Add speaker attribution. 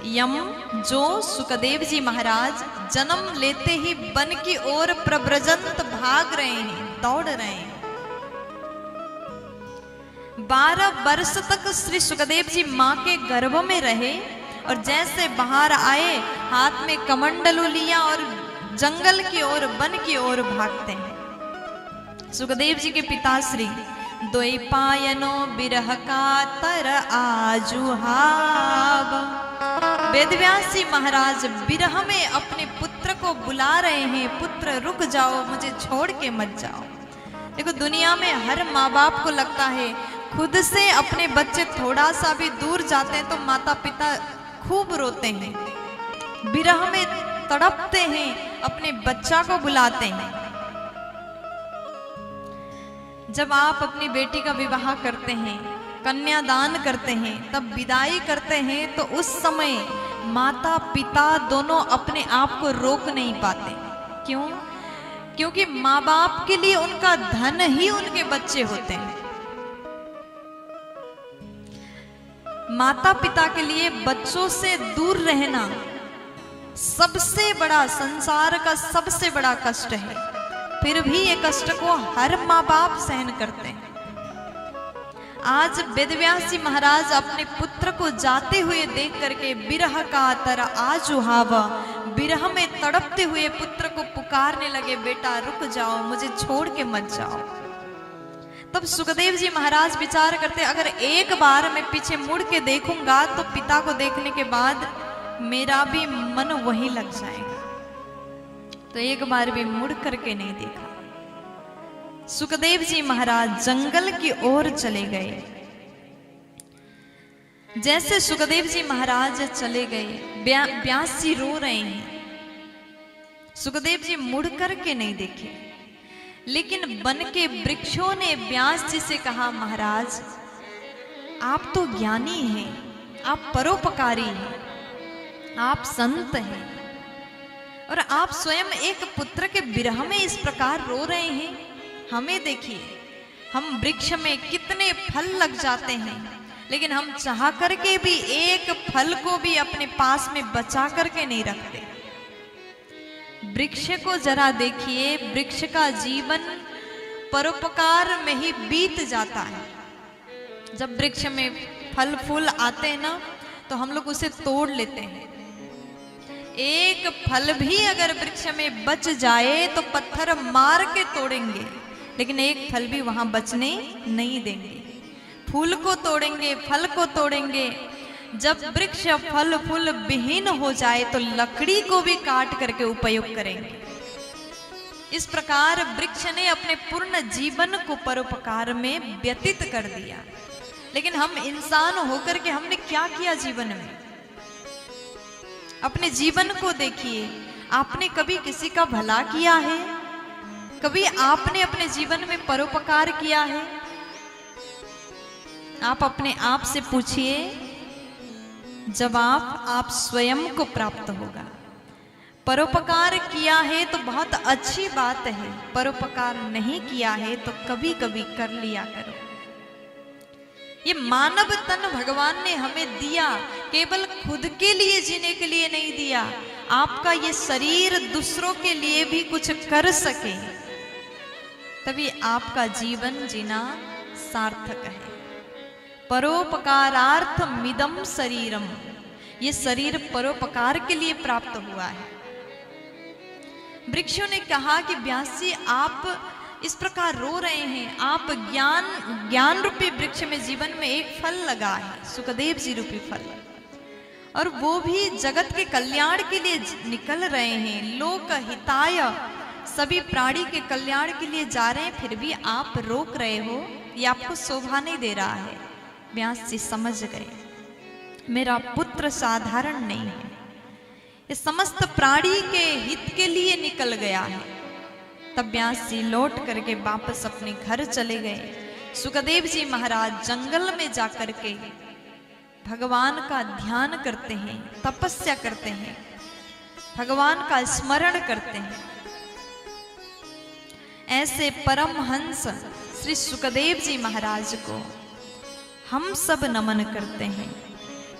Speaker 1: यम जो सुखदेव जी महाराज जन्म लेते ही वन की ओर प्रव्रजंत भाग रहे हैं, दौड़ रहे हैं। 12 वर्ष तक श्री सुखदेव जी मां के गर्भ में रहे और जैसे बाहर आए हाथ में कमंडलू लिया और जंगल की ओर वन की ओर भागते हैं। सुखदेव जी के पिताश्री द्वैपायनो बिरह का तर आजुहाव। वेदव्यास जी महाराज बिरह में अपने पुत्र को बुला रहे हैं, पुत्र रुक जाओ, मुझे छोड़ के मत जाओ। देखो दुनिया में हर माँ बाप को लगता है खुद से अपने बच्चे थोड़ा सा भी दूर जाते हैं तो माता पिता खूब रोते हैं, बिरह में तड़पते हैं, अपने बच्चा को बुलाते हैं। जब आप अपनी बेटी का विवाह करते हैं, कन्यादान करते हैं, तब विदाई करते हैं तो उस समय माता पिता दोनों अपने आप को रोक नहीं पाते। क्यों? क्योंकि माँ बाप के लिए उनका धन ही उनके बच्चे होते हैं। माता पिता के लिए बच्चों से दूर रहना सबसे बड़ा, संसार का सबसे बड़ा कष्ट है। फिर भी ये कष्ट को हर माँ बाप सहन करते हैं। आज वेदव्यास जी महाराज अपने पुत्र को जाते हुए देख करके बिरह का तर आजुहावा, बिरह में तड़पते हुए पुत्र को पुकारने लगे, बेटा रुक जाओ, मुझे छोड़ के मत जाओ। तब सुखदेव जी महाराज विचार करते, अगर एक बार मैं पीछे मुड़ के देखूंगा तो पिता को देखने के बाद मेरा भी मन वहीं लग जाएगा। तो एक बार भी मुड़ करके नहीं देखा। सुखदेव जी महाराज जंगल की ओर चले गए। जैसे सुखदेव जी महाराज चले गए, व्यास जी रो रहे हैं। सुखदेव जी मुड़ करके नहीं देखे, लेकिन वन के वृक्षों ने व्यास जी से कहा, महाराज आप तो ज्ञानी हैं, आप परोपकारी हैं, आप संत हैं और आप स्वयं एक पुत्र के विरह में इस प्रकार रो रहे हैं। हमें देखिए, हम वृक्ष में कितने फल लग जाते हैं, लेकिन हम चाह करके भी एक फल को भी अपने पास में बचा करके नहीं रखते। वृक्ष को जरा देखिए, वृक्ष का जीवन परोपकार में ही बीत जाता है। जब वृक्ष में फल फूल आते हैं ना, तो हम लोग उसे तोड़ लेते हैं। एक फल भी अगर वृक्ष में बच जाए तो पत्थर मार के तोड़ेंगे, लेकिन एक फल भी वहां बचने नहीं देंगे। फूल को तोड़ेंगे, फल को तोड़ेंगे। जब वृक्ष फल फूल विहीन हो जाए तो लकड़ी को भी काट करके उपयोग करेंगे। इस प्रकार वृक्ष ने अपने पूर्ण जीवन को परोपकार में व्यतीत कर दिया। लेकिन हम इंसान होकर के हमने क्या किया जीवन में? अपने जीवन को देखिए, आपने कभी किसी का भला किया है? कभी आपने अपने जीवन में परोपकार किया है? आप अपने आप से पूछिए, जवाब आप स्वयं को प्राप्त होगा। परोपकार किया है तो बहुत अच्छी बात है, परोपकार नहीं किया है तो कभी कभी कर लिया करो। ये मानव तन भगवान ने हमें दिया, केवल खुद के लिए जीने के लिए नहीं दिया। आपका ये शरीर दूसरों के लिए भी कुछ कर सके, तभी आपका जीवन जीना सार्थक है। परोपकारार्थ मिदम शरीरम, ये शरीर परोपकार के लिए प्राप्त हुआ है। वृक्षों ने कहा कि व्यास जी आप इस प्रकार रो रहे हैं, आप ज्ञान रूपी वृक्ष में जीवन में एक फल लगा है, सुखदेव जी रूपी फल, और वो भी जगत के कल्याण के लिए निकल रहे हैं, लोक हिताय, सभी प्राणी के कल्याण के लिए जा रहे हैं, फिर भी आप रोक रहे हो, ये आपको शोभा नहीं दे रहा है। व्यास जी समझ गए, मेरा पुत्र साधारण नहीं है, ये समस्त प्राणी के हित के लिए निकल गया है। तब व्यास जी लौट करके वापस अपने घर चले गए। सुखदेव जी महाराज जंगल में जाकर के भगवान का ध्यान करते हैं, तपस्या करते हैं, भगवान का स्मरण करते हैं। ऐसे परमहंस श्री सुखदेव जी महाराज को हम सब नमन करते हैं।